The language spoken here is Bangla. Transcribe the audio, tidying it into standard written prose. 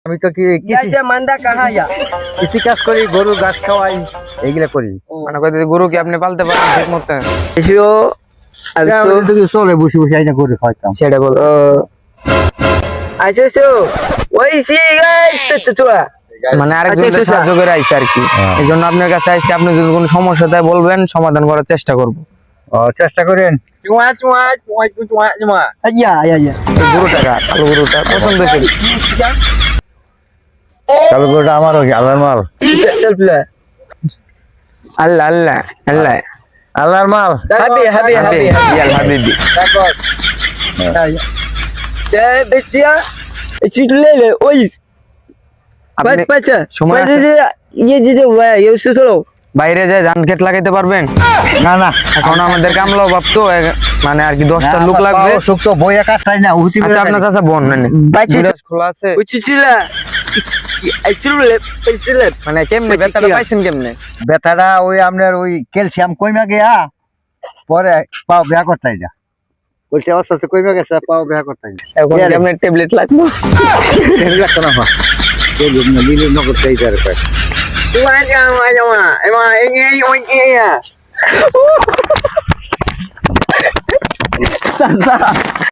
আমি তো কি ऐसे मंदा कहाँ या কৃষি কাজ করি, গরু ঘাস খাওয়াই, এইগুলা করি। মানে কইতে গরু কি আপনি পালতে পারেন ঠিক মতো? ऐसे চলে বসে বসে আইনা গরু খাওয়াইতাম। সেটা বল। ऐसे सो वही सी ऐसे चुआ মানে আরেকজনের সাহায্য করে আইছে আর কি। এই জন্য আপনার কাছে আইছি, আপনি যদি কোনো সমস্যা থাকে বলবেন, সমাধান করার চেষ্টা করব। চেষ্টা করেন। या या या এই গরুটা কালো গরুটা পছন্দ হয়েছে। কালো গরুটা আমারও আল্লাহর মাল। चल प्ले আল্লাহ আল্লাহ আল্লাহ আল্লাহর মাল। happy happy happy ইয়াল হাবিবি। ya besia ऐसे ले ले ओई আপনি बच्चा সময় আছে? ये जे हुआ ये उससे थोड़ा বাইরে যায় ধান ক্ষেত লাগাইতে পারবেন? না না, এখন আমাদের কামলাও ভাবতো মানে আর কি 10টা লোক লাগবে। সুক্ত বইয়া কাটাই না উঠি। আচ্ছা আপনার চাচা বোন মানে বাচ্চা খোলা আছে? উচিছিলা ऐसे ले মানে কেমনে ব্যথাটা পাইছেন কেমনে? ব্যথাটা ওই আপনার ওই ক্যালসিয়াম কইমা গিয়া পরে পাও বেয়া করতাই না। বলছে অবস্থা কইমা গেছে, পাও বেয়া করতাই না। এখন কি আপনার ট্যাবলেট লাগবে? লাগতো না লিলি নগর চাই দরকার। Sasa